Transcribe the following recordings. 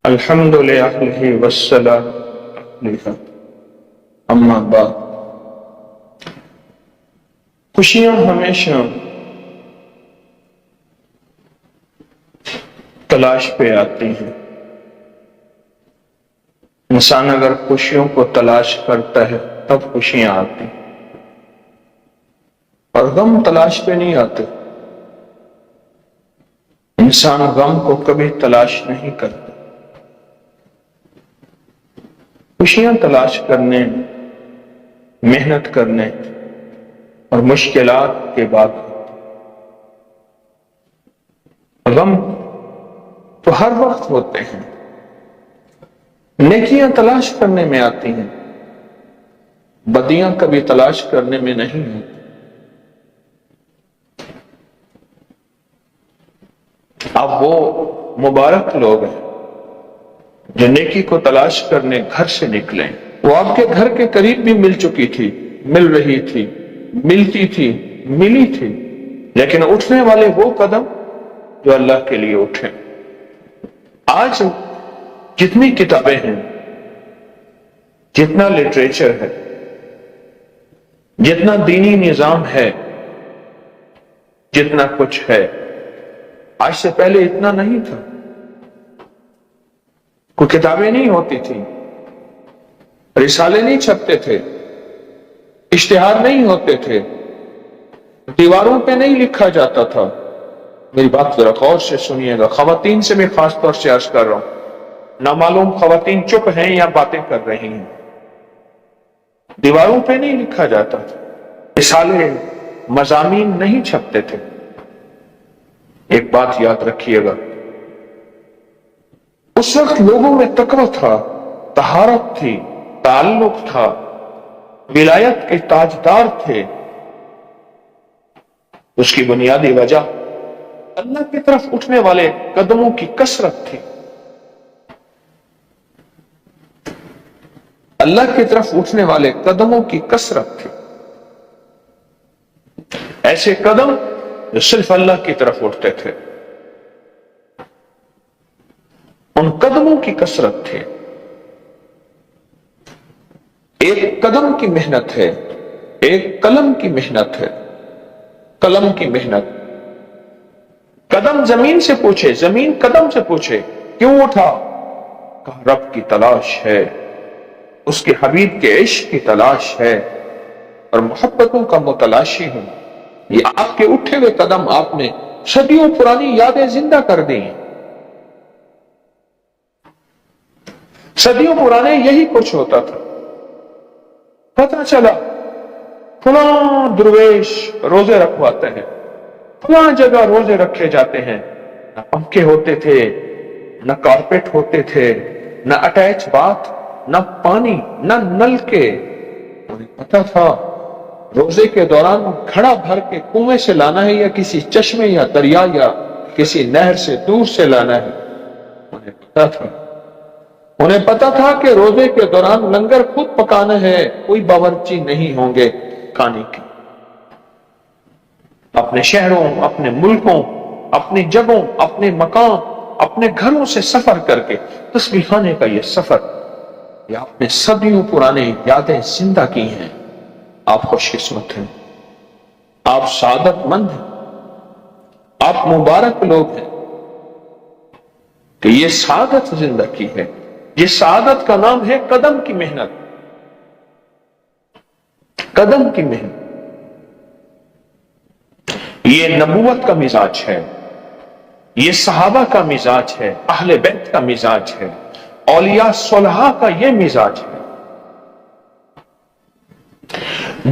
الحمد للہ والصلاۃ علیہ اما بعد۔ خوشیاں ہمیشہ تلاش پہ آتی ہیں۔ انسان اگر خوشیوں کو تلاش کرتا ہے تب خوشیاں آتی ہیں، اور غم تلاش پہ نہیں آتے۔ انسان غم کو کبھی تلاش نہیں کرتا۔ خوشیاں تلاش کرنے، محنت کرنے اور مشکلات کے بعد غم تو ہر وقت ہوتے ہیں۔ نیکیاں تلاش کرنے میں آتی ہیں، بدیاں کبھی تلاش کرنے میں نہیں ہوتی۔ اب وہ مبارک لوگ ہیں جو نیکی کو تلاش کرنے گھر سے نکلیں۔ وہ آپ کے گھر کے قریب بھی مل چکی تھی، مل رہی تھی، ملتی تھی، ملی تھی، لیکن اٹھنے والے وہ قدم جو اللہ کے لیے اٹھیں۔ آج جتنی کتابیں ہیں، جتنا لٹریچر ہے، جتنا دینی نظام ہے، جتنا کچھ ہے، آج سے پہلے اتنا نہیں تھا۔ کوئی کتابیں نہیں ہوتی تھی، رسالے نہیں چھپتے تھے، اشتہار نہیں ہوتے تھے، دیواروں پہ نہیں لکھا جاتا تھا۔ میری بات ذرا غور سے سنیے گا، خواتین سے میں خاص طور سے عرض کر رہا ہوں، نامعلوم خواتین چپ ہیں یا باتیں کر رہی ہیں۔ دیواروں پہ نہیں لکھا جاتا تھا، رسالے، مضامین نہیں چھپتے تھے۔ ایک بات یاد رکھیے گا، اس وقت لوگوں میں تقویٰ تھا، طہارت تھی، تعلق تھا، ولایت کے تاجدار تھے۔ اس کی بنیادی وجہ اللہ کی طرف اٹھنے والے قدموں کی کثرت تھی۔ اللہ کی طرف اٹھنے والے قدموں کی کثرت تھی۔ ایسے قدم جو صرف اللہ کی طرف اٹھتے تھے، ان قدموں کی کثرت تھی۔ ایک قدم کی محنت ہے، ایک قلم کی محنت ہے، قلم کی محنت۔ قدم زمین سے پوچھے، زمین قدم سے پوچھے کیوں اٹھا؟ کہا رب کی تلاش ہے، اس کے حبیب کے عشق کی تلاش ہے، اور محبتوں کا متلاشی ہوں۔ یہ آپ کے اٹھے ہوئے قدم آپ نے صدیوں پرانی یادیں زندہ کر دی ہیں۔ صدیوں پرانے یہی کچھ ہوتا تھا۔ پتہ چلا فلاں درویش روزے رکھواتے ہیں، فلاں جگہ روزے رکھے جاتے ہیں، نہ پنکھے ہوتے تھے، نہ کارپیٹ ہوتے تھے، نہ اٹیچ باتھ، نہ پانی، نہ نل کے۔ انہیں پتا تھا روزے کے دوران گھڑا بھر کے کنویں سے لانا ہے یا کسی چشمے یا دریا یا کسی نہر سے دور سے لانا ہے۔ انہیں پتا تھا کہ روزے کے دوران لنگر خود پکانا ہے، کوئی باورچی نہیں ہوں گے کھانے کے۔ اپنے شہروں، اپنے ملکوں، اپنی جگہوں، اپنے مقام، اپنے گھروں سے سفر کر کے تسبیح خانے کا یہ سفر، یہ آپ نے صدیوں پرانے یادیں زندہ کی ہیں۔ آپ خوش قسمت ہیں، آپ سعادت مند ہیں، آپ مبارک لوگ ہیں کہ یہ سعادت زندہ کی ہے۔ یہ سعادت کا نام ہے قدم کی محنت، قدم کی محنت۔ یہ نبوت کا مزاج ہے، یہ صحابہ کا مزاج ہے، اہل بیت کا مزاج ہے، اولیاء صلحاء کا یہ مزاج ہے۔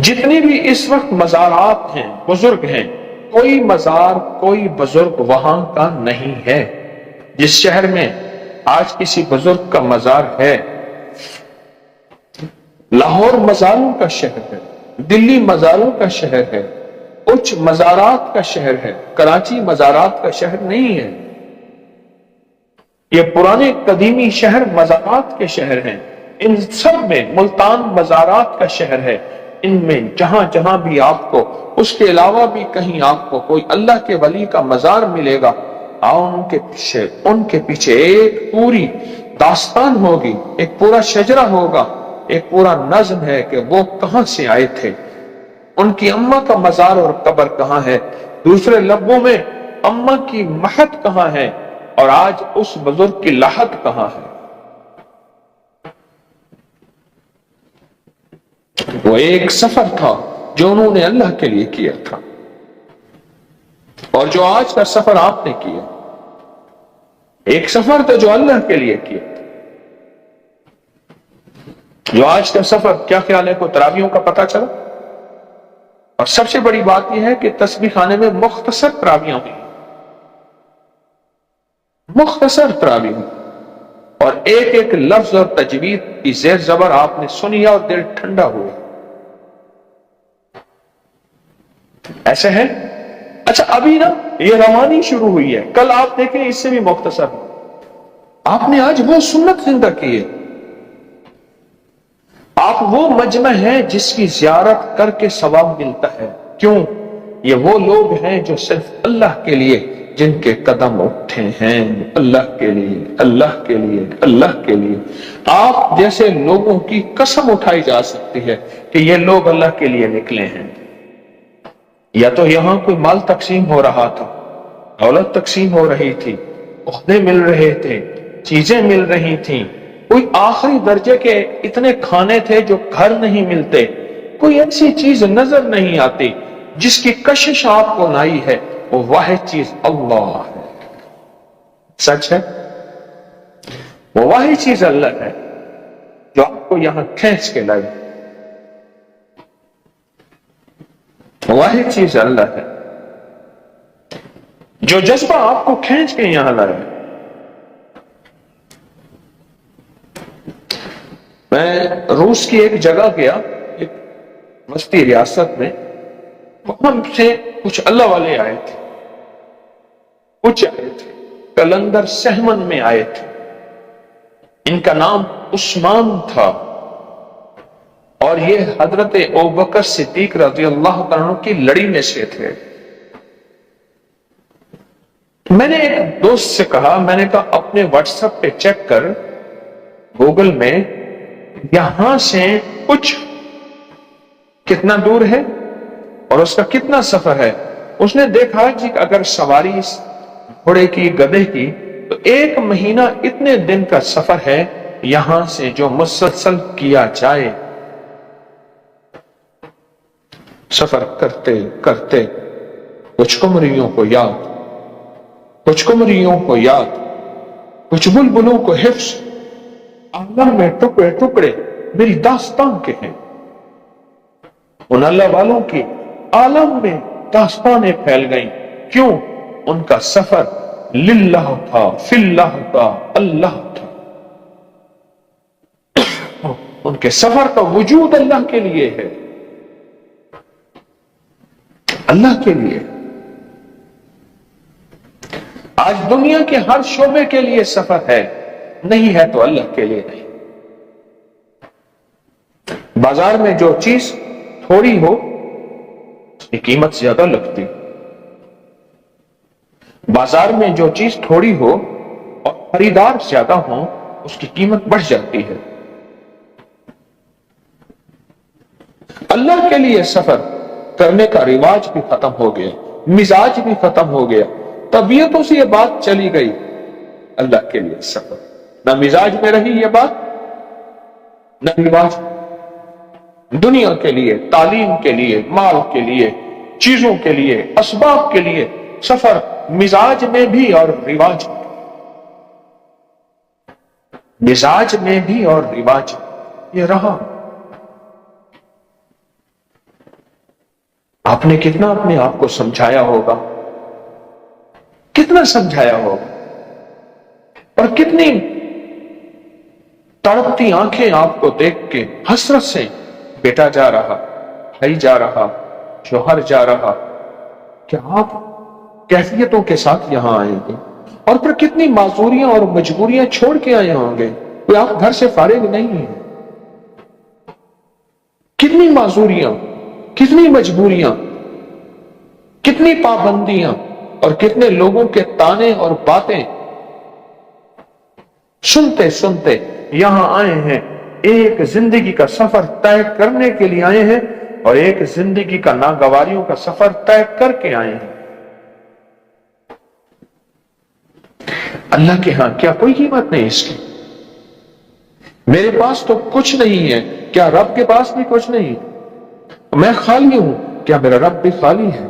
جتنی بھی اس وقت مزارات ہیں، بزرگ ہیں، کوئی مزار، کوئی بزرگ وہاں کا نہیں ہے۔ جس شہر میں آج کسی بزرگ کا مزار ہے، لاہور مزاروں کا شہر ہے، دلی مزاروں کا شہر ہے، اچ مزارات کا شہر ہے، کراچی مزارات کا شہر نہیں ہے۔ یہ پرانے قدیمی شہر مزارات کے شہر ہیں۔ ان سب میں ملتان مزارات کا شہر ہے۔ ان میں جہاں جہاں بھی آپ کو، اس کے علاوہ بھی کہیں آپ کو کوئی اللہ کے ولی کا مزار ملے گا، ان کے پیچھے ایک پوری दास्तान होगी, एक पूरा शजरा होगा, एक पूरा नज्म है कि वो कहां से आए थे, उनकी अम्मा का मजार और कब्र कहां है, दूसरे लफ्जों में अम्मा की महत कहां है और आज उस बुजुर्ग की लाहत कहां है। वो एक सफर था जो उन्होंने अल्लाह के लिए किया था, और जो आज का सफर आपने किया, एक सफर था जो अल्लाह के लिए किया था। जो आज का सफर, क्या ख्याल है, को तरावियों का पता चला। और सबसे बड़ी बात यह है कि तस्बीह खाने में मुख्तसर तरावियां हुई, मुख्तसर तरावी हुई, और एक एक लफ्ज और तजवीद की जेर जबर आपने सुनी और दिल ठंडा हुआ। ऐसे है। अच्छा, अभी ना ये रवानी शुरू हुई है, कल आप देखें इससे भी मुख्तसर। आपने आज वो सुन्नत जिंदा की है, आप वो मजमा है जिसकी जियारत करके सवाब मिलता है। क्यों? ये वो लोग हैं जो सिर्फ अल्लाह के लिए, जिनके कदम उठे हैं अल्लाह के लिए, अल्लाह के लिए, अल्लाह के लिए। आप जैसे लोगों की कसम उठाई जा सकती है कि ये लोग अल्लाह के लिए निकले हैं। या तो यहां कोई माल तकसीम हो रहा था, दौलत तकसीम हो रही थी, ओहदे मिल रहे थे, चीजें मिल रही थी, कोई आखिरी दर्जे के इतने खाने थे जो घर नहीं मिलते, कोई ऐसी चीज नजर नहीं आती जिसकी कशिश आपको नाई है, वो वाहिद चीज अल्लाह है। सच है, वो वाहिद चीज अल्लाह है जो आपको यहां खींच के लाई, वाहिद चीज अल्लाह है जो जज्बा आपको खींच के यहां लाया। मैं रूस की एक जगह गया, एक वस्ती रियासत में, वहां से कुछ अल्लाह वाले आए थे, कुछ आए थे, कलंदर सहमन में आए थे। इनका नाम उस्मान था और ये हजरत अबू बकर सिद्दीक रज़ी अल्लाह तआला अन्हु की लड़ी में से थे। मैंने एक दोस्त से कहा, मैंने कहा अपने व्हाट्सएप पे चेक कर, गूगल में, यहां से कुछ कितना दूर है और उसका कितना सफर है। उसने देखा कि अगर सवारी घोड़े की, गधे की, तो 1 महीना इतने दिन का सफर है यहां से जो मुसलसल किया जाए। सफर करते करते कुछ कुमरियों को याद, कुछ कुमरियों को याद, कुछ बुलबुलों को हिफ्स, आलम में टुकड़े टुकड़े मेरी दास्तान के हैं। उन अल्लाह वालों की आलम में दास्तानें फैल गईं। क्यों? उनका सफर लिल्लाह था, फिल्लाह था, अल्लाह था। उनके सफर का वजूद अल्लाह के लिए है, अल्लाह के लिए। आज दुनिया के हर शोबे के लिए सफर है, नहीं है तो अल्लाह के लिए नहीं। बाजार में जो चीज थोड़ी हो उसकी कीमत ज्यादा लगती, बाजार में जो चीज थोड़ी हो और खरीदार ज्यादा हो उसकी कीमत बढ़ जाती है। अल्लाह के लिए सफर करने का रिवाज भी खत्म हो गया, मिजाज भी खत्म हो गया, तबीयतों से यह बात चली गई। अल्लाह के लिए सफर ना मिजाज में रही यह बात, ना रिवाज। दुनिया के लिए, तालीम के लिए, माल के लिए, चीजों के लिए, असबाब के लिए सफर मिजाज में भी और रिवाज में, मिजाज में भी और रिवाज ये रहा। आपने कितना अपने आप को समझाया होगा, कितना समझाया होगा, और कितनी तड़पती आंखें आपको देख के हसरत से बेटा जा रहा, भाई जा रहा, शोहर जा रहा, क्या आप कैफियतों के साथ यहां आएंगे, और फिर कितनी माजूरियां और मजबूरियां छोड़ के आए होंगे। कोई आप घर से फारिग नहीं है, कितनी माजूरियां, कितनी मजबूरियां, कितनी पाबंदियां और कितने लोगों के ताने और बातें सुनते सुनते यहां आए हैं, एक जिंदगी का सफर तय करने के लिए आए हैं और एक जिंदगी का नागवारियों का सफर तय करके आए हैं। अल्लाह के यहां क्या कोई कीमत नहीं इसकी? मेरे पास तो कुछ नहीं है, क्या रब के पास भी कुछ नहीं? मैं खाली हूं, क्या मेरा रब भी खाली है?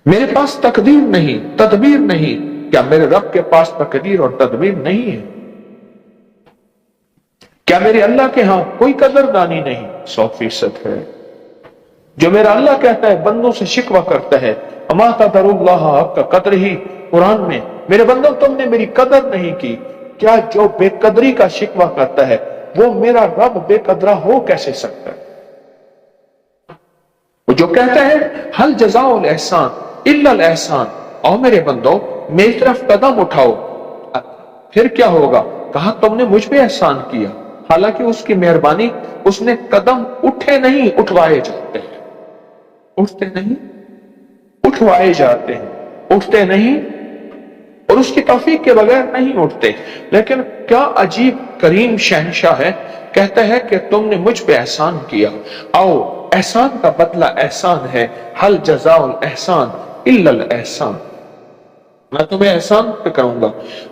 मेरे पास तकदीर नहीं, तदबीर नहीं, क्या मेरे रब के पास तकदीर और तदबीर नहीं है? क्या मेरे अल्लाह के यहां कोई कदरदानी नहीं? 100% है। जो मेरा अल्लाह कहता है, बंदों से शिकवा करता है, अमा तदरुल्लाह हक़ कदर ही, कुरान में, मेरे बंदों तुमने मेरी कदर नहीं की। क्या जो बेकदरी का शिकवा करता है वो मेरा रब बेकदरा हो कैसे सकता है? वो जो कहता है हल जज़ाउल एहसान इल्लल एहसान, और मेरे बंदो मेरी तरफ कदम उठाओ, फिर क्या होगा? कहा तुमने मुझ पे एहसान किया। हालांकि उसकी मेहरबानी, उसने कदम उठे नहीं उठवाए जाते हैं, उठते नहीं उठवाए जाते हैं, उठते नहीं और उसकी तौफीक के बगैर नहीं उठते। लेकिन क्या अजीब करीम शहंशाह है, कहता है कि तुमने मुझ पे एहसान किया, आओ एहसान का बदला एहसान है, हल जज़ाउल एहसान इल्लल एहसान, मैं तुम्हें एहसान पे करूंगा।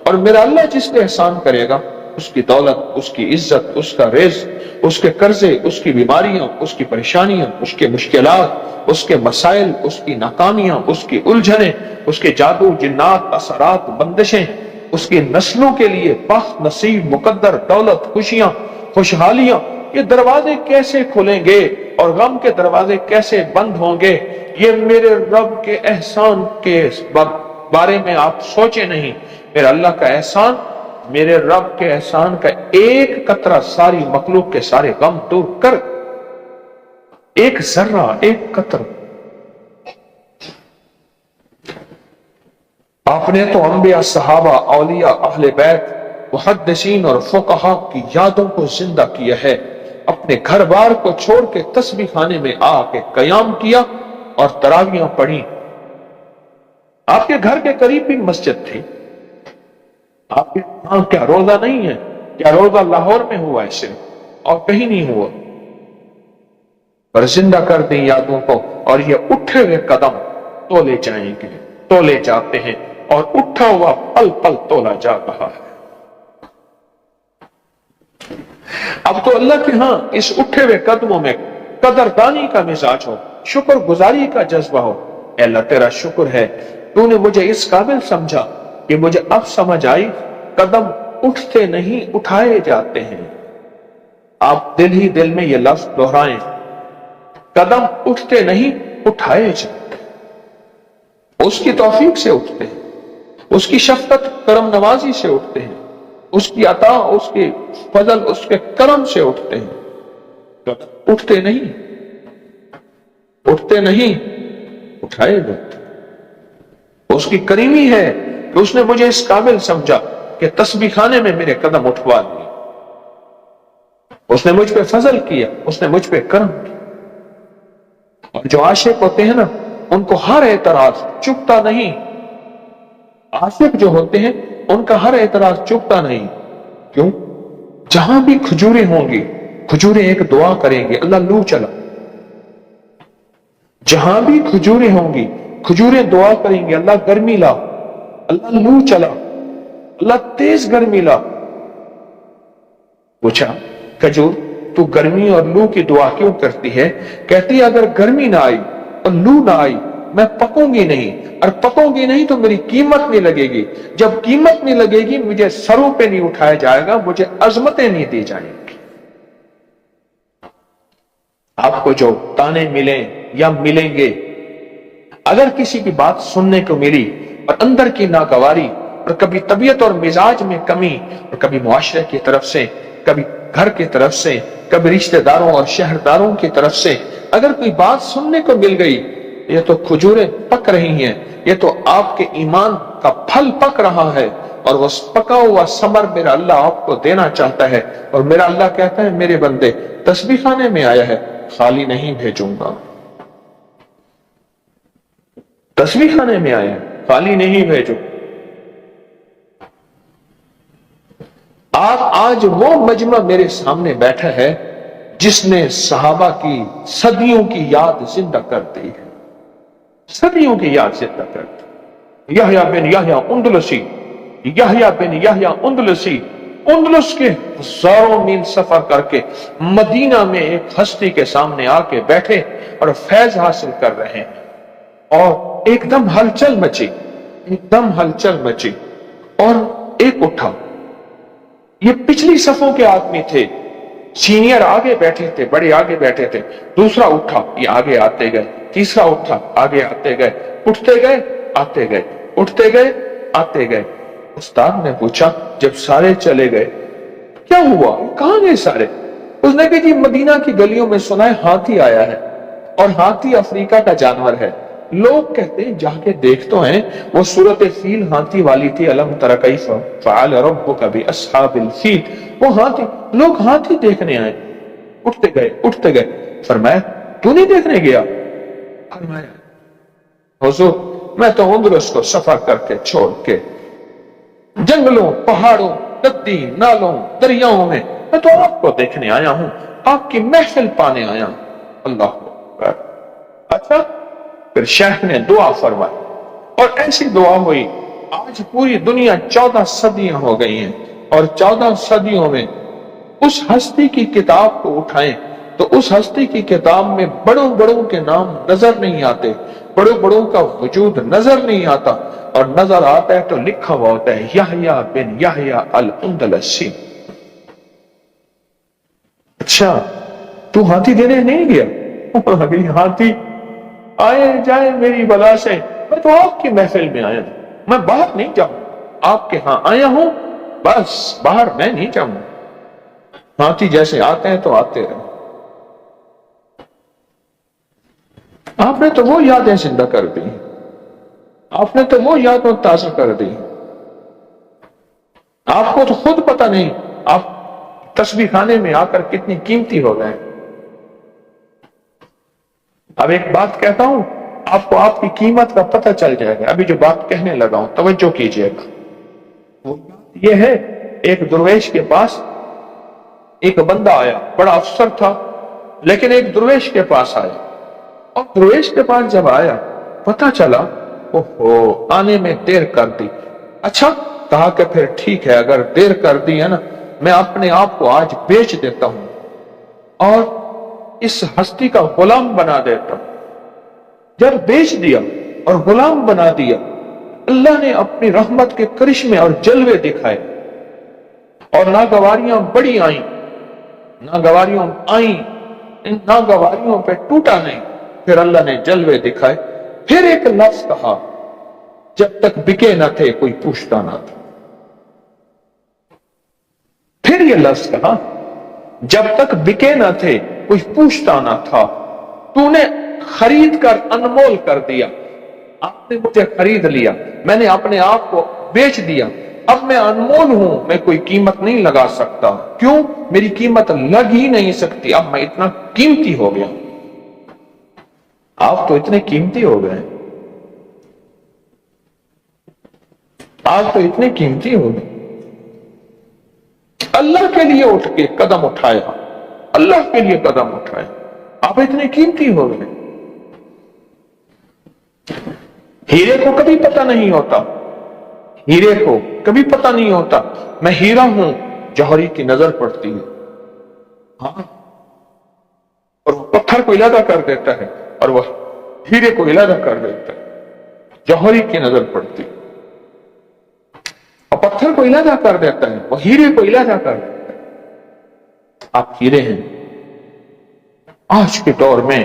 और मेरा अल्लाह जिस पे एहसान करेगा उसकी दौलत, उसकी इज्जत, उसका रिज़्क़, उसके कर्जे, उसकी बीमारियां, उसकी परेशानियां, उसके मुश्किलात, उसके मसाइल, उसकी नाकामियां, उसकी उलझने, उसके जादू जिन्नात असरात बंदिशें, उसकी नस्लों के लिए बख्त नसीब मुकद्दर दौलत खुशियां खुशहालियां, ये दरवाजे कैसे खुलेंगे और गम के दरवाजे कैसे बंद होंगे? ये मेरे रब के एहसान के बारे में आप सोचे नहीं। मेरे अल्लाह का एहसान, मेरे रब के एहसान का एक कतरा सारी मखलूक के सारे गम दूर कर, एक जर्रा, एक कतरा। आपने तो अंबिया, सहाबा, औलिया, अहले बैत, मुहद्दिसीन और फुकहा की यादों को जिंदा किया है। अपने घर बार को छोड़ के तस्बीह खाने में आके कयाम किया और तरावियां पढ़ी। आपके घर के करीब भी मस्जिद थी, आपके यहां क्या रोजा नहीं है? क्या रोजा लाहौर में हुआ है सिर्फ और कहीं नहीं हुआ? पर जिंदा कर दी यादों को, और ये उठे हुए कदम तोले जाएंगे, तोले जाते हैं, और उठा हुआ पल पल तोला जा रहा है। अब तो अल्लाह के यहां इस उठे हुए कदमों में कदरदानी का मिजाज हो, शुक्र गुजारी का जज्बा हो। अल्लाह तेरा शुक्र है, तूने मुझे इस काबिल समझा कि मुझे अब समझ आई, कदम उठते नहीं उठाए जाते हैं। आप दिल ही दिल में ये लफ्ज दोहराएं, कदम उठते नहीं उठाए जाते, उसकी तौफीक से उठते हैं, उसकी शफकत करम नवाजी से उठते हैं, उसकी अता, उसके फजल, उसके करम से उठते हैं। उठते नहीं उठाए जाते। उसकी करीमी है कि उसने मुझे इस काबिल समझा कि तस्बीह खाने में मेरे कदम उठवा दिए। उसने मुझ पे फजल किया, उसने मुझ पे करम किया। और जो आशिक होते हैं ना, उनको हर एतराज चुपता नहीं। आशिक जो होते हैं उनका हर एतराज चुपता नहीं। क्यों? जहां भी खजूरें होंगी, खजूरें एक दुआ करेंगे, अल्लाह लू चला। जहां भी खजूरें होंगी, खजूरें दुआ करेंगे, अल्लाह गर्मी ला, अल्लाह लू चला, अल्लाह तेज गर्मी ला। पूछा, खजूर तू गर्मी और लू की दुआ क्यों करती है? कहती है अगर गर्मी ना आई और लू ना आई मैं पकूंगी नहीं, और पकूंगी नहीं तो मेरी कीमत नहीं लगेगी। जब कीमत नहीं लगेगी मुझे सरों पे नहीं उठाया जाएगा, मुझे अजमतें नहीं दी जाएंगी। आपको जो ताने मिले या मिलेंगे, अगर किसी की बात सुनने को मिली और अंदर की नागवारी और कभी तबीयत और मिजाज में कमी और कभी मुआशरे की तरफ से, कभी घर की तरफ से, कभी रिश्तेदारों और शहरदारों की तरफ से अगर कोई बात सुनने को मिल गई, ये तो खजूरें पक रही हैं, ये तो आपके ईमान का फल पक रहा है, और वो पका हुआ समर मेरा अल्लाह आपको देना चाहता है। और मेरा अल्लाह कहता है मेरे बंदे तस्बीह खाने में आया है, खाली नहीं भेजूंगा। तस्बीह खाने में आया है, खाली नहीं भेजो। آج وہ مجمع میرے سامنے بیٹھا ہے جس نے صحابہ کی صدیوں کی یاد زندہ کر دی ہے، صدیوں کی یاد زندہ کر دی۔ یحییٰ بن یحییٰ اندلسی، یحییٰ بن یحییٰ اندلسی، اندلس کے ہزاروں میل سفر کر کے مدینہ میں ایک ہستی کے سامنے آ کے بیٹھے اور فیض حاصل کر رہے ہیں، اور ایک دم ہلچل مچی، ایک دم ہلچل مچی، اور ایک اٹھا۔ یہ پچھلی صفوں کے آدمی تھے، سینئر آگے بیٹھے تھے، بڑے آگے بیٹھے تھے، دوسرا اٹھا، یہ آگے آتے گئے، تیسرا اٹھا، آگے آتے گئے، اٹھتے گئے آتے گئے، اٹھتے گئے آتے گئے۔ استاد نے پوچھا جب سارے چلے گئے کیا ہوا، کہاں گئے سارے؟ اس نے کہا جی مدینہ کی گلیوں میں سنا ہے ہاتھی آیا ہے، اور ہاتھی افریقہ کا جانور ہے۔ لوگ کہتے ہیں جا کے دیکھ تو ہیں، وہ سورۃ فیل ہاتھی والی تھی، الم تر کیف فعل ربک باصحاب الفیل، وہ ہاتھی، لوگ ہاتھی دیکھنے آئے۔ اٹھتے گئے اٹھتے گئے، فرمایا تو نہیں دیکھنے گیا؟ فرمایا حضور میں تو اندلس کو سفر کر کے چھوڑ کے جنگلوں، پہاڑوں، ندی نالوں، دریاؤں میں تو آپ کو دیکھنے آیا ہوں، آپ کی محفل پانے آیا ہوں۔ اللہ اکبر۔ اچھا، پھر شیخ نے دعا فرمائی، اور ایسی دعا ہوئی، آج پوری دنیا 14 صدیاں ہو گئی ہیں، اور 14 صدیوں میں اس ہستی کی کتاب کو اٹھائیں تو اس ہستی کی کتاب میں بڑوں بڑوں کے نام نظر نہیں آتے، بڑوں بڑوں کا وجود نظر نہیں آتا، اور نظر آتا ہے تو لکھا ہوا ہوتا ہے یحییٰ بن یحییٰ الاندلسی۔ اچھا تو ہاتھی دینے نہیں گیا؟ ہاتھی آئے جائے میری بلا سے، میں تو آپ کی محفل میں آیا ہوں، میں باہر نہیں جاؤں، آپ کے ہاں آیا ہوں، بس باہر میں نہیں جاؤں۔ ہاتھی جیسے آتے ہیں تو آتے رہے۔ آپ نے تو وہ یادیں زندہ کر دی، آپ نے تو وہ یادوں تازہ کر دی، آپ کو تو خود پتہ نہیں آپ تسبیح خانے میں آ کر کتنی قیمتی ہو گئے۔ اب ایک بات کہتا ہوں، آپ کو آپ کی قیمت کا پتہ چل جائے گا۔ ابھی جو بات کہنے لگا ہوں توجہ کیجئے گا۔ وہ بات یہ ہے، ایک درویش کے پاس ایک بندہ آیا، بڑا افسر تھا، لیکن ایک درویش کے پاس آیا، اور درویش کے پاس جب آیا پتہ چلا آنے میں دیر کر دی۔ اچھا، کہا کہ پھر ٹھیک ہے، اگر دیر کر دی ہے نا، میں اپنے آپ کو آج بیچ دیتا ہوں اور اس ہستی کا غلام بنا دیتا ہوں۔ جب بیچ دیا اور غلام بنا دیا، اللہ نے اپنی رحمت کے کرشمے اور جلوے دکھائے، اور ناگواریاں بڑی آئیں، ناگواریاں آئیں، ان ناگواریوں پہ ٹوٹا نہیں۔ پھر اللہ نے جلوے دکھائے، پھر ایک لفظ کہا، جب تک بکے نہ تھے کوئی پوچھتا نہ تھا۔ پھر یہ لفظ کہا، جب تک بکے نہ تھے کوئی پوچھتا نہ تھا، تو نے خرید کر انمول کر دیا، آپ نے مجھے خرید لیا، میں نے اپنے آپ کو بیچ دیا، اب میں انمول ہوں، میں کوئی قیمت نہیں لگا سکتا۔ کیوں؟ میری قیمت لگ ہی نہیں سکتی، اب میں اتنا قیمتی ہو گیا۔ آپ تو اتنے قیمتی ہو گئے، آپ تو اتنے قیمتی ہو گئے۔ اللہ کے لیے اٹھ کے قدم اٹھایا، اللہ کے لیے قدم اٹھایا، آپ اتنے قیمتی ہو گئے۔ ہیرے کو کبھی پتہ نہیں ہوتا، ہیرے کو کبھی پتہ نہیں ہوتا میں ہیرا ہوں، جوہری کی نظر پڑتی ہے، ہاں، اور وہ پتھر کو علیحدہ کر دیتا ہے، اور وہ ہیرے کو علیحدہ کر دیتا ہے، جوہری کی نظر پڑتی ہے، اور پتھر کو علیحدہ کر دیتا ہے، وہ ہیرے کو علیحدہ کر دیتا ہے۔ آپ ہیرے ہیں۔ آج کے دور میں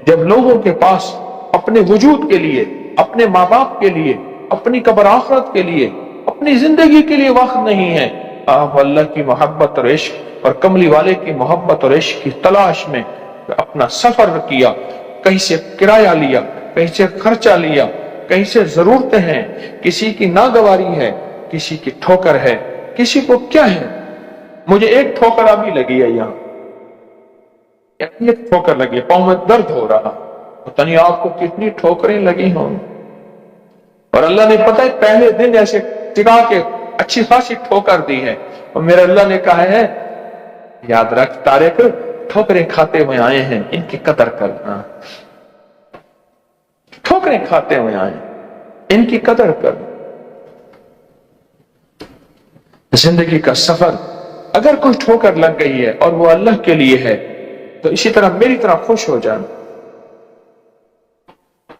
جب لوگوں کے پاس اپنے وجود کے لیے، اپنے ماں باپ کے لیے، اپنی قبر آخرت کے لیے، اپنی زندگی کے لیے وقت نہیں ہے، آپ اللہ کی محبت اور عشق اور کملی والے کی محبت اور عشق کی تلاش میں اپنا سفر کیا، کہیں سے کرایہ لیا، کہیں سے خرچہ لیا، کہیں سے ضرورتیں ہیں، کسی کی ناگواری ہے، کسی کی ٹھوکر ہے، کسی کو کیا ہے۔ مجھے ایک ٹھوکر ابھی لگی ہے، یہاں ایک ٹھوکر لگی ہے، پاؤں میں درد ہو رہا، پتہ نہیں آپ کو کتنی ٹھوکریں لگی ہوں، اور اللہ نے پتہ ہے پہلے دن ایسے ٹکا کے अच्छी खासी ठोकर दी है, और मेरे अल्लाह ने कहा है याद रख तारिक, ठोकरें खाते हुए आए हैं, इनकी कदर करना। ठोकरें खाते हुए आए, इनकी कदर कर। जिंदगी का सफर अगर कोई ठोकर लग गई है और वो अल्लाह के लिए है, तो इसी तरह मेरी तरह खुश हो जाना।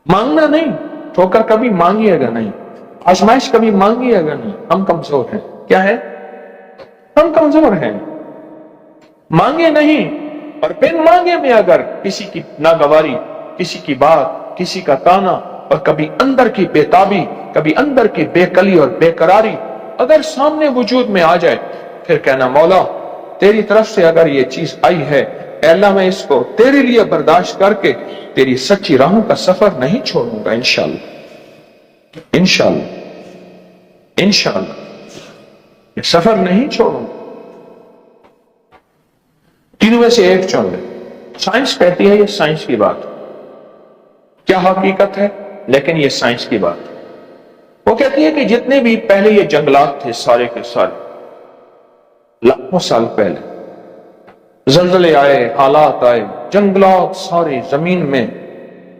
मांगना नहीं, ठोकर कभी मांगिएगा नहीं, आजमाइश कभी मांगिएगा नहीं। हम कमजोर हैं। क्या है? हम कमजोर हैं। मांगे नहीं, और बिन मांगे में अगर किसी की नागवारी, किसी की बात, किसी का ताना, और कभी अंदर की बेताबी, कभी अंदर की बेकली और बेकरारी अगर सामने वजूद में आ जाए, फिर कहना मौला तेरी तरफ से अगर ये चीज आई है, अल्लाह मैं इसको तेरे लिए बर्दाश्त करके तेरी सच्ची राहों का सफर नहीं छोड़ूंगा, इंशाअल्लाह, इंशाअल्लाह, इंशाअल्लाह ये सफर नहीं छोड़ूंगा। तीनों में से एक चुन ले। साइंस कहती है ये साइंस की बात, क्या हकीकत है, लेकिन ये साइंस की बात। वो कहती है कि जितने भी पहले ये जंगलात थे सारे के सारे, लाखों साल पहले जलजले आए, हालात आए, जंगलात सारे, जमीन में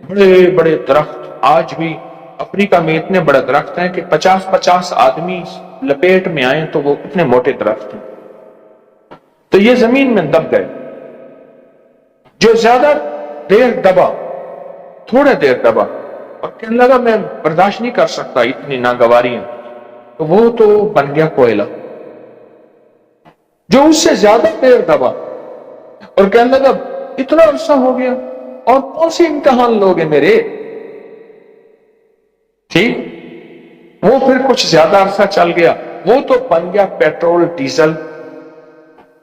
बड़े बड़े दरख्त, आज भी अफ्रीका में इतने बड़े दरख्त हैं कि 50-50 आदमी लपेट में आए तो वो इतने मोटे दरख्त हैं। तो ये जमीन में दब गए। जो ज्यादा देर दबा, थोड़े देर दबा और कहने लगा मैं बर्दाश्त नहीं कर सकता इतनी नागवारियां, तो वो तो बन गया कोयला। जो उससे ज्यादा देर दबा और कहने लगा इतना अरसा हो गया और कौन सी इम्तिहान लोगे मेरे, ठीक, वो फिर कुछ ज्यादा अरसा चल गया, वो तो बन गया पेट्रोल डीजल,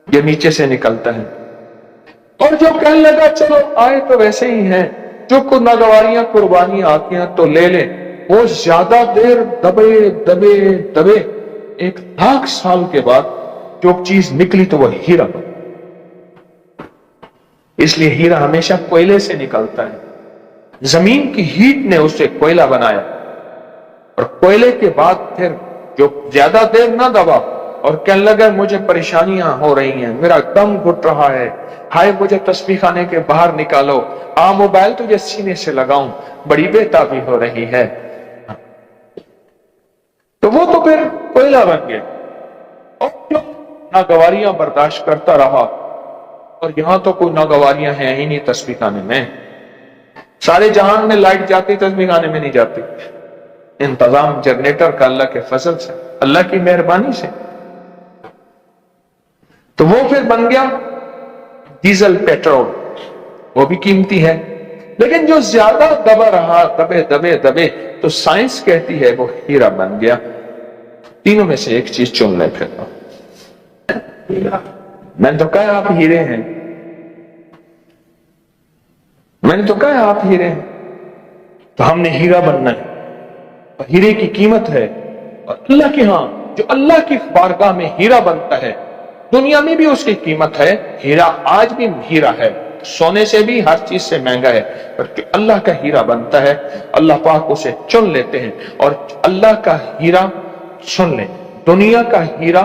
ये नीचे से निकलता है। और जो कहने लगा चलो आए तो वैसे ही हैं, जो कुछ नागवारियां कुर्बानियां आती हैं तो ले ले, वो ज्यादा देर दबे दबे दबे 1,00,000 साल के बाद जो चीज निकली तो वो हीरा बना। इसलिए हीरा हमेशा कोयले से निकलता है। जमीन की हीट ने उसे कोयला बनाया, और कोयले के बाद फिर जो ज्यादा देर ना दबा और कहने लगा मुझे परेशानियां हो रही हैं, मेरा दम घुट रहा है, हाय मुझे तस्बीह खाने के बाहर निकालो, मोबाइल तुझे सीने से लगाऊं, बड़ी बेताबी हो रही है, तो वो तो फिर कोयला बन गया। और क्यों नागवारियां बर्दाश्त करता रहा, और यहां तो कोई नागवारियां हैं ही नहीं तस्बीह खाने में। सारे जहान में लाइट जाती, तस्बीह खाने में नहीं जाती। इंतजाम जनरेटर का अल्लाह के फजल से, अल्लाह की मेहरबानी से। तो वो फिर बन गया डीजल पेट्रोल, वो भी कीमती है। लेकिन जो ज्यादा दबा रहा, दबे दबे दबे, तो साइंस कहती है वो हीरा बन गया। तीनों में से एक चीज चुन ले फिर। मैंने तो कहा आप हीरे हैं, मैंने तो कहा आप हीरे हैं, तो हमने हीरा बनना है। और हीरे की कीमत है, और अल्लाह के यहां जो अल्लाह की बारगाह में हीरा बनता है, दुनिया में भी उसकी कीमत है। हीरा आज भी हीरा है, सोने से भी, हर चीज से महंगा है, पर अल्लाह का हीरा बनता है। अल्लाह पाक उसे चुन लेते हैं, और अल्लाह का हीरा सुन ले। दुनिया का हीरा,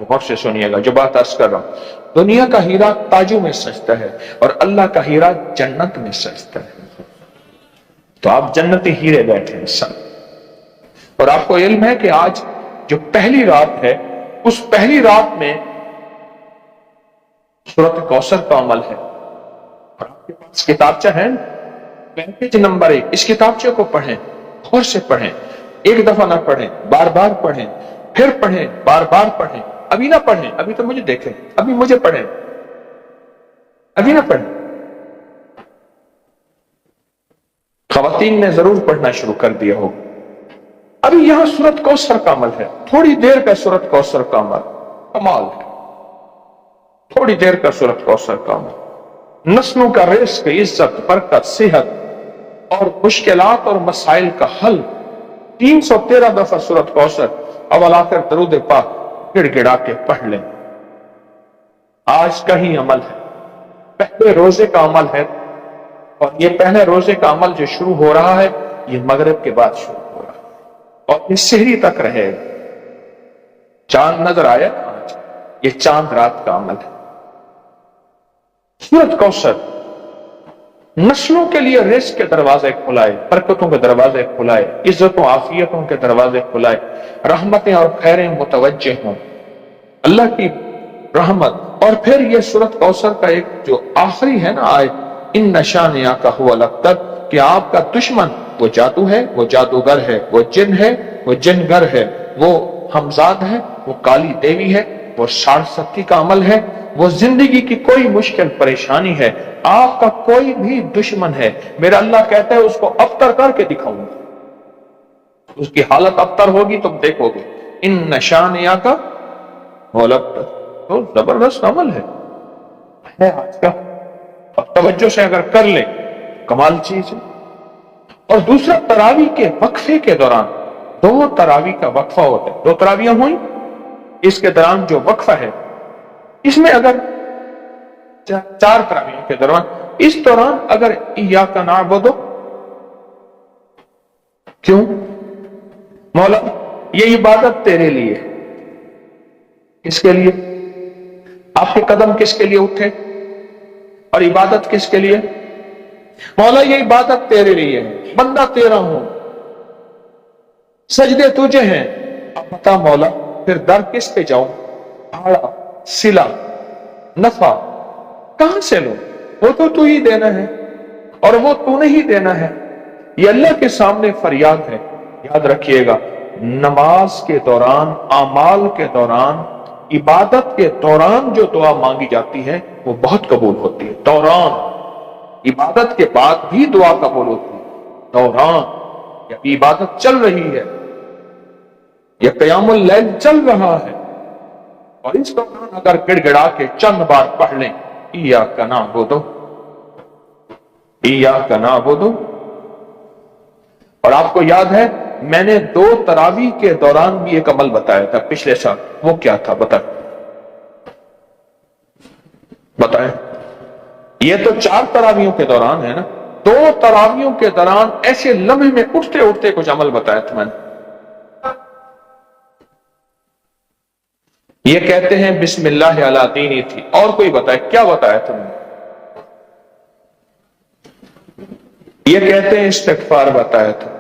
गौर से सुनिएगा जो बात अर्ज कर रहा हूं, दुनिया का हीरा ताजू में सजता है, और अल्लाह का हीरा जन्नत में सजता है। तो आप जन्नती हीरे बैठे हैं सब। और आपको इल्म है कि आज जो पहली रात है, उस पहली रात में सूरत कौसर का अमल है। और आपके पास किताबचा है, पेज नंबर 1, इस किताबचे को पढ़ें, गौर से पढ़ें, एक दफा ना पढ़ें, बार बार पढ़ें, फिर पढ़ें, बार बार पढ़ें। अभी ना पढ़ें, अभी तो मुझे देखें, अभी मुझे पढ़ें, अभी ना पढ़ें। खवातीन ने जरूर पढ़ना शुरू कर दिया हो। अभी यहां सूरत कौसर का अमल है, थोड़ी देर का सूरत कौसर का अमल, कमाल है। थोड़ी देर का सूरत कौसर का अमल, नस्लों का रिस्क, इज्जत, बरकत, सेहत और मुश्किलात और मसाइल का हल। 313 दफा सूरत कौसर अवल आखिर दरूद पाक गिड़गिड़ा के पढ़ लें। आज का ही अमल है, पहले रोजे का अमल है, और ये पहले रोजे का अमल जो शुरू हो रहा है, ये मगरिब के बाद शुरू हो रहा है, और ये सहरी तक रहेगा। चांद नजर आया आज, ये चांद रात का अमल है। सूरत कौसर नस्लों के लिए रिस्क के दरवाजे खुलाए, बरकतों के दरवाजे खुलाए, इज्जतों आफियतों के दरवाजे खुलाए, रहमतें और खैरें मुतवज्जे हों, अल्लाह की रहमत। और फिर ये सूरत कौसर का एक जो आखिरी है ना आयत, इन निशानिया का हुआ लगता कि आपका दुश्मन वो जादू है, वो जादूगर है, वो जिन है, वो जिनगर है, वो हमजाद है, वो काली देवी है, वो 60 का अमल है, वो जिंदगी की कोई मुश्किल परेशानी है, आपका कोई भी दुश्मन है, मेरा अल्लाह कहता है उसको अबतर करके दिखाऊंगा, उसकी हालत अबतर होगी, तुम देखोगे। इन निशानिया का तो जबरदस्त अमल है आज का, अब तवज्जो से अगर कर ले कमाल चीज है। और दूसरा, तरावी के वक्फे के दौरान, 2 तरावी का वक्फा होता है, 2 तरावियां हुई, इसके दौरान जो वक्फा है, इसमें अगर 4 तरावियों के दौरान, इस दौरान अगर इय्याका नअबुदु, क्यों मौला ये इबादत तेरे लिए, किसके लिए? आपके कदम किसके लिए उठे और इबादत किसके लिए? मौला ये इबादत तेरे लिए है, बंदा तेरा हूं, सजदे तुझे हैं, अब बता मौला फिर दर किस पे जाऊं? आड़ा, सिला, नफा कहां से लो? वो तो तू ही देना है और वो तूने ही देना है। ये अल्लाह के सामने फरियाद है। याद रखिएगा, नमाज के दौरान, अमाल के दौरान, इबादत के दौरान जो दुआ मांगी जाती है वो बहुत कबूल होती है। दौरान, इबादत के बाद भी दुआ कबूल होती है। दौरान, या इबादत चल रही है या क़यामुल लैल चल रहा है, और इस दौरान अगर गिड़गिड़ा के चंद बार पढ़ लें इय्याका नअबुदु, इय्याका नअबुदु। और आपको याद है मैंने 2 तरावी के दौरान भी एक अमल बताया था पिछले साल, वो क्या था बताएं? ये तो 4 तरावियों के दौरान है ना, 2 तरावियों के दौरान ऐसे लम्हे में उठते उठते कुछ अमल बताया था मैंने। ये कहते हैं बिस्मिल्लाह अला दीनी थी, और कोई बताए क्या बताया तुमने? ये कहते हैं इस्तिग़फ़ार बताया था,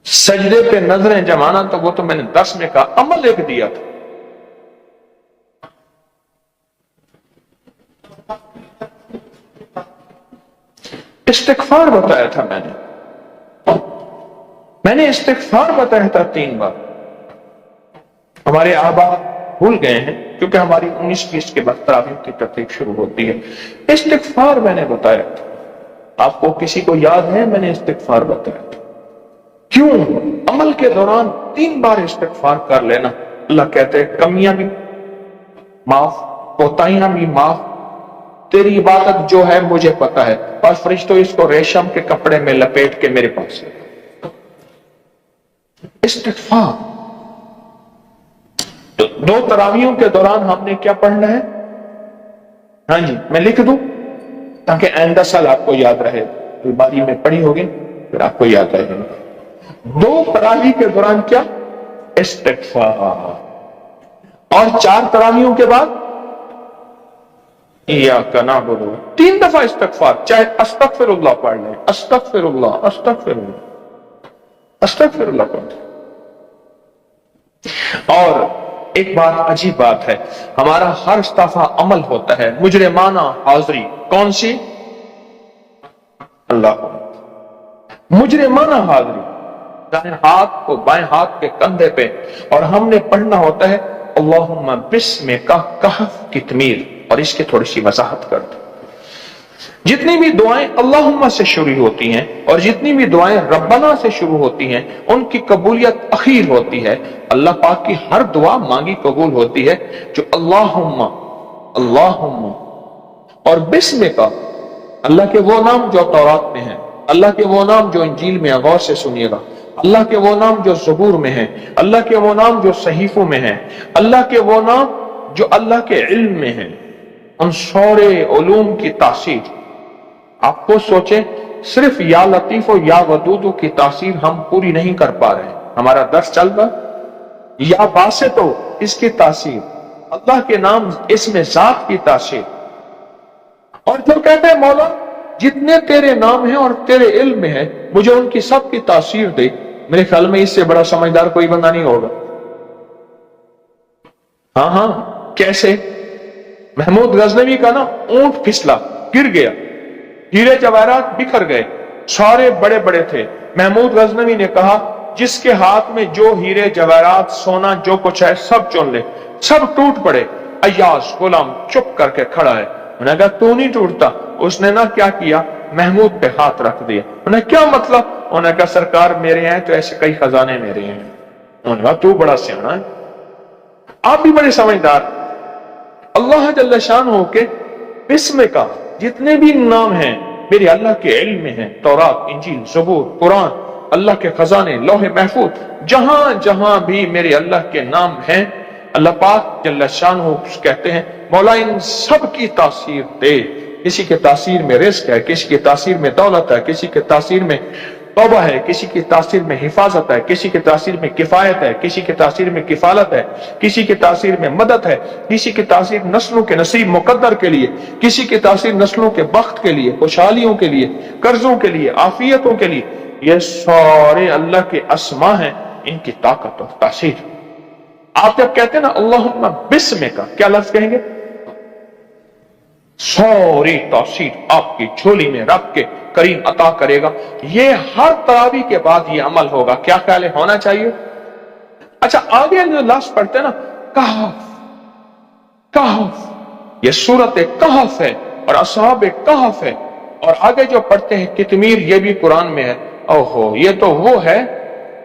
सजदे पे नजरें जमाना, तो वो तो मैंने 10 में कहा, अमल एक दिया था। इस्तिग़फ़ार बताया था मैंने इस्तिग़फ़ार बताया था 3 बार। हमारे आबा भूल गए हैं क्योंकि हमारी 19-20 के बाद तरावीह की तरतीब शुरू होती है। इस्तिग़फ़ार मैंने बताया था, आपको किसी को याद है? मैंने इस्तिग़फ़ार बताया था। क्यों? अमल के दौरान 3 बार इस्तिग़फ़ार कर लेना, अल्लाह कहते हैं कमियां भी माफ, कोताहियां भी माफ, तेरी इबादत जो है मुझे पता है, और फरिश्तों इसको रेशम के कपड़े में लपेट के मेरे पास है। इस्तिग़फ़ार। तो 2 तरावियों के दौरान हमने क्या पढ़ना है? हाँ जी, मैं लिख दूं ताकि आइंदा साल आपको याद रहे, अलमारी में पढ़ी होगी फिर आपको याद रहेगा। 2 तरावी के दौरान क्या? इस्तिग़फ़ार। और 4 तरावियों के बाद इय्याका नअबुदु, 3 दफा इस्तिग़फ़ार, चाहे अस्तग़फ़िरुल्लाह पढ़ लें, अस्तग़फ़िरुल्लाह अस्तग़फ़िरुल्लाह अस्तग़फ़िरुल्लाह पढ़। और एक बात, अजीब बात है, हमारा हर दफा अमल होता है मुजरिमाना हाज़री, कौन सी? अल्लाह, मुजरिमाना हाज़री, दाएं हाथ को बाएं हाथ के कंधे पे, और हमने पढ़ना होता है अल्लाहुम्मा बिस्मिका कहफ कितमीर। और इसकी थोड़ी सी वजाहत कर दो। जितनी भी दुआएं अल्लाहुम्मा से शुरू होती हैं और जितनी भी दुआएं रब्बना से शुरू होती हैं, उनकी कबूलियत अखीर होती है। अल्लाह पाक की हर दुआ मांगी कबूल होती है जो अल्लाहुम्मा अल्लाहुम्मा और बिस्मिका, अल्लाह के वो नाम जो तौरात में है, अल्लाह के वो नाम जो इंजील में, गौर से सुनिएगा, अल्लाह के वो नाम जो ज़बूर में है, अल्लाह के वो नाम जो सहीफों में है, अल्लाह के वो नाम जो अल्लाह के इल्म में है, उन सारे उलूम की तासीर। आपको सोचें, सिर्फ या लतीफ और या वदूद की तासीर हम पूरी नहीं कर पा रहे हैं, ہمارا درس چل رہا. یا باسے تو اس کی تاثیر، اللہ کے نام اس میں ذات کی تاثیر. اور پھر کہتے ہیں مولا جتنے تیرے نام ہیں اور تیرے علم میں ہیں مجھے ان کی سب کی تاثیر دے. میرے خیال میں اس سے بڑا سمجھدار کوئی بندہ نہیں ہوگا. ہاں کیسے؟ محمود غزنوی کا نا اونٹ پھسلا، گر گیا، ہیرے جواہرات بکھر گئے، سارے بڑے بڑے تھے. محمود غزنوی نے کہا جس کے ہاتھ میں جو ہیرے جواہرات سونا جو کچھ ہے سب چن لے. سب ٹوٹ پڑے. ایاز غلام چپ کر کے کھڑا ہے. انہوں نے کہا تو نہیں ٹوٹتا. اس نے نا کیا کیا، محمود پہ ہاتھ رکھ دیا. انہوں نے کیا مطلب؟ انہوں نے کہا سرکار میرے ہیں تو ایسے کئی خزانے میرے ہیں. انہوں نے کہا تو بڑا سیانا ہے، آپ بھی بڑے سمجھدار. اللہ جل شانہ کے بسم کا جتنے بھی نام ہیں میرے اللہ کے علم میں ہیں. تورات، انجیل، زبور، قرآن، اللہ کے خزانے، لوح محفوظ، جہاں جہاں بھی میرے اللہ کے نام ہیں اللہ پاک جل شانہ کہتے ہیں مولا ان سب کی تاثیر دے. کسی کے تاثیر میں رزق ہے، کسی کی تاثیر میں دولت ہے، کسی کے تاثیر میں توبہ ہے، کسی کی تاثیر میں حفاظت ہے، کسی کی تاثیر میں کفایت ہے، کسی کی تاثیر میں کفالت ہے، کسی کی تاثیر میں مدد ہے، کسی کی تاثیر نسلوں کے نصیب مقدر کے لیے، کسی کی تاثیر نسلوں کے بخت کے لیے، خوشحالیوں کے لیے، قرضوں کے لیے، عافیتوں کے لیے. یہ سارے اللہ کے اسما ہیں، ان کی طاقت اور تاثیر. آپ جب کہتے ہیں نا اللہم بسم کا، کیا لفظ کہیں گے؟ ساری تاثیر آپ کی جھولی میں رکھ کے کریم عطا کرے گا. یہ ہر تراویح کے بعد یہ عمل ہوگا. کیا خیال ہے ہونا چاہیے؟ اچھا آگے جو لفظ پڑھتے ہیں نا کہف، کہف، یہ سورت کہف ہے اور اصحاب کہف ہے. اور آگے جو پڑھتے ہیں قطمیر، یہ بھی قرآن میں ہے. اوہو یہ تو وہ ہے،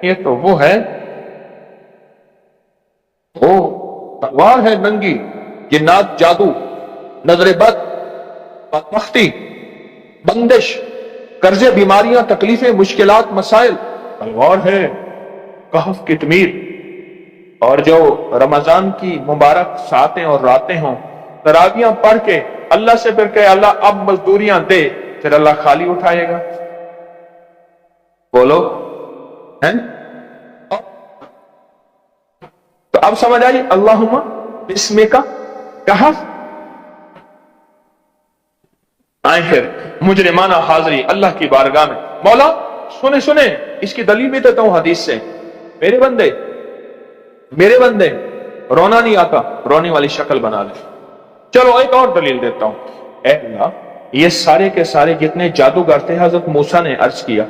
یہ تو وہ ہے، وہ تلوار ہے ننگی، جنات، جادو، نظر بد، بدبختی، بندش، قرضے، بیماریاں، تکلیفیں، مشکلات، مسائل، تلوار ہے کہف قطمیر. اور جو رمضان کی مبارک ساتیں اور راتیں ہوں تراویحاں پڑھ کے اللہ سے پھر کہ اللہ اب مزدوریاں دے، پھر اللہ خالی اٹھائے گا. بولو ہیں؟ تو اب سمجھ آئی اللہم بسم کا کہف. آئیں پھر مجرمانہ حاضری اللہ کی بارگاہ میں. مولا سنے اس کی دلیل بھی دیتا ہوں حدیث سے. میرے بندے رونا نہیں آتا، رونے والی شکل بنا لے. چلو ایک اور دلیل دیتا ہوں. اے اللہ یہ سارے کے سارے جتنے جادوگر تھے حضرت موسیٰ نے عرض کیا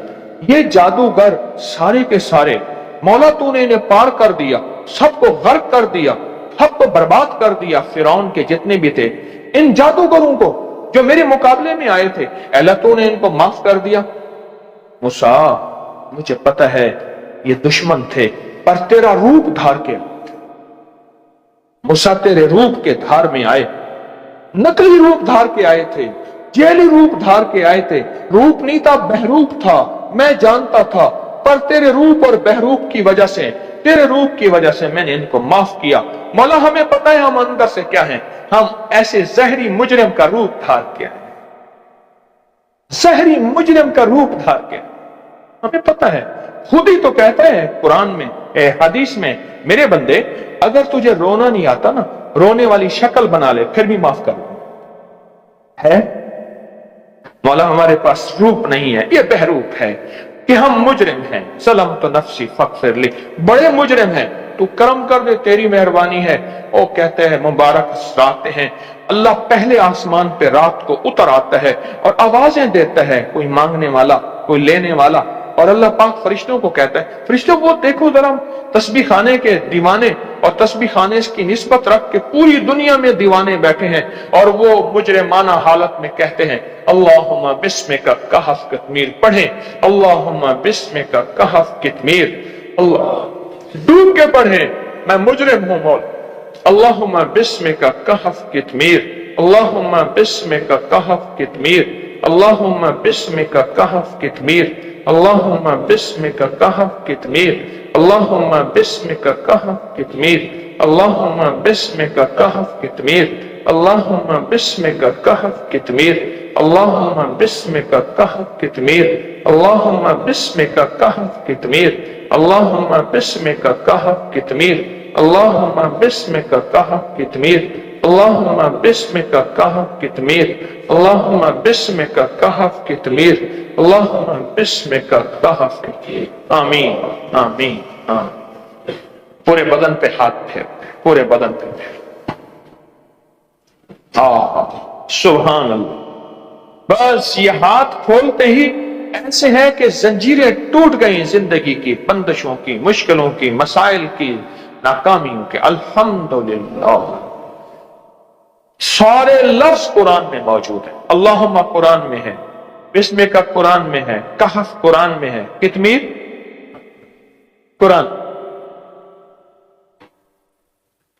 یہ جادوگر سارے کے سارے مولا تو نے انہیں پار کر دیا، سب کو غرق کر دیا، سب کو برباد کر دیا. فرعون کے جتنے بھی تھے ان جادوگروں کو جو میرے مقابلے میں آئے تھے اے اللہ تو نے ان کو معاف کر دیا. موسیٰ مجھے پتہ ہے یہ دشمن تھے پر تیرا روپ دھار کے موسیٰ تیرے روپ کے دھار میں آئے، نقلی روپ دھار کے آئے تھے، جیلی روپ دھار کے آئے تھے. روپ نہیں تھا، بہروپ تھا، میں جانتا تھا، پر تیرے روپ اور بہروپ کی وجہ سے، تیرے روپ کی وجہ سے میں نے ان کو معاف کیا. مولا ہمیں پتہ ہے ہم اندر سے کیا ہیں، ہم ایسے زہری مجرم کا روپ دھار کے ہیں، زہری مجرم کا روپ دھار کے ہیں. ہمیں پتہ ہے. خود ہی تو کہتا ہے قرآن میں، حدیث میں، میرے بندے اگر تجھے رونا نہیں آتا نا رونے والی شکل بنا لے پھر بھی معاف کر ہے. مولا ہمارے پاس روپ نہیں ہے، یہ بہروپ ہے کہ ہم مجرم ہیں. سلمت نفسی فاغفر لی، بڑے مجرم ہیں، تو کرم کر دے، تیری مہربانی ہے. وہ کہتے ہیں مبارک راتیں ہیں، اللہ پہلے آسمان پہ رات کو اتر آتا ہے اور آوازیں دیتا ہے، کوئی مانگنے والا، کوئی لینے والا. اور اللہ پاک فرشتوں کو کہتا ہے، فرشتوں کو دیکھو ذرا تسبیح خانے کے دیوانے اور تسبیح خانے کی نسبت رکھ کے پوری دنیا میں دیوانے بیٹھے ہیں اور وہ مجرمانہ حالت میں کہتے ہیں اللہم بسمک کہف قطمیر. پڑھیں اللہم بسمک کہف قطمیر. اللہ ڈوب کے پڑھیں میں مجرم ہوں مولا. اللہم بسمک کہف قطمیر، اللہم بسمک کہف قطمیر، اللہم بسمک کہف قطمیر، اللہم بسمک کہف قطمیر، اللہم بسمک کہف قطمیر، اللہم بسمک کہف قطمیر، اللہم بسمک کہف قطمیر، اللهم باسمك كهف كتمير اللهم باسمك كهف كتمير اللهم باسمك كهف كتمير اللهم باسمك كهف كتمير اللهم باسمك كهف كتمير اللهم باسمك كهف كتمير اللهم باسمك كهف كتمير آمین آمین آمین. پورے بدن پہ ہاتھ پھیرتے پورے بدن پہ پھیر. سبحان اللہ. بس یہ ہاتھ کھولتے ہی ایسے ہے کہ زنجیریں ٹوٹ گئی زندگی کی، بندشوں کی، مشکلوں کی، مسائل کی، ناکامیوں کے. الحمدللہ. سارے لفظ قرآن میں موجود ہیں. اللہم قرآن میں ہے، بسم کا قرآن میں ہے، کہف قرآن میں ہے، کتمیر قرآن.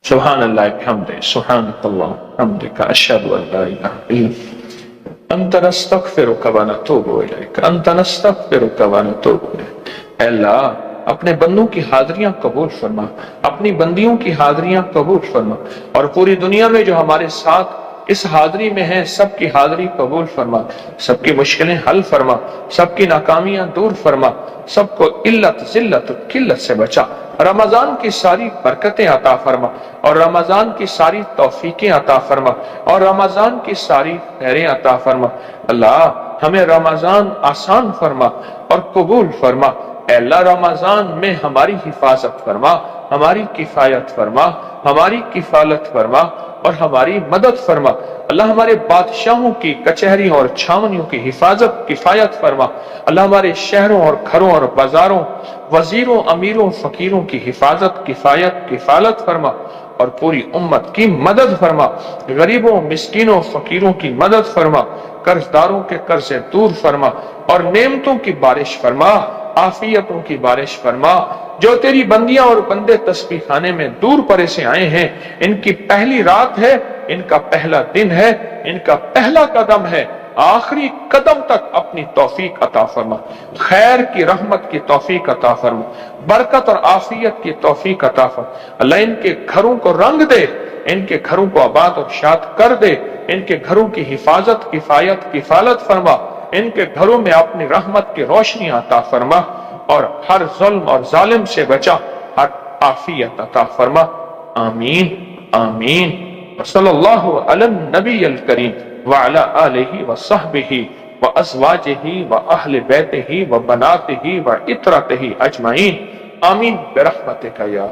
سبحان اللہ بحمدہ سبحانک اللہم بحمدک اشہد ان لا الہ الا انت نستغفرک ونتوب الیک انت نستغفرک ونتوب الیک. اے اللہ اپنے بندوں کی حاضریاں قبول فرما، اپنی بندیوں کی حاضریاں قبول فرما، اور پوری دنیا میں جو ہمارے ساتھ اس حاضری میں ہیں سب کی حاضری قبول فرما، سب کی مشکلیں حل فرما، سب کی ناکامیاں دور فرما، سب کو علت ذلت اور قلت سے بچا. رمضان کی ساری برکتیں عطا فرما، اور رمضان کی ساری توفیقیں عطا فرما، اور رمضان کی ساری خیریں عطا فرما. اللہ ہمیں رمضان آسان فرما اور قبول فرما. اے اللہ رمضان میں ہماری حفاظت فرما، ہماری کفایت فرما، ہماری کفالت فرما اور ہماری مدد فرما. اللہ ہمارے بادشاہوں کی کچہریوں اور چھاونیوں کی حفاظت کفایت فرما. اللہ ہمارے شہروں اور گھروں اور بازاروں، وزیروں، امیروں، فقیروں کی حفاظت کفایت کفالت فرما اور پوری امت کی مدد فرما. غریبوں، مسکینوں، فقیروں کی مدد فرما. قرض داروں کے قرضے دور فرما اور نعمتوں کی بارش فرما، عافیتوں کی بارش فرما. جو تیری بندیاں اور بندے تسبیح خانے میں دور پرے سے آئے ہیں، ان کی پہلی رات ہے، ان کا پہلا دن ہے، ان کا پہلا قدم ہے، آخری قدم تک اپنی توفیق عطا فرما. خیر کی رحمت کی توفیق عطا فرما، برکت اور عافیت کی توفیق عطا فرما. اللہ ان کے گھروں کو رنگ دے، ان کے گھروں کو آباد اور شاد کر دے. ان کے گھروں کی حفاظت کفایت کفالت فرما. ان کے گھروں میں اپنی رحمت کی روشنی عطا فرما اور ہر ظلم اور ظالم سے بچا، ہر عافیت عطا فرما. آمین آمین. صلی اللہ علی النبی الکریم وعلی آلہ وصحبہ وازواجہ واہل بیتہ وبناتہ وعترتہ اجمعین. آمین برحمتک یا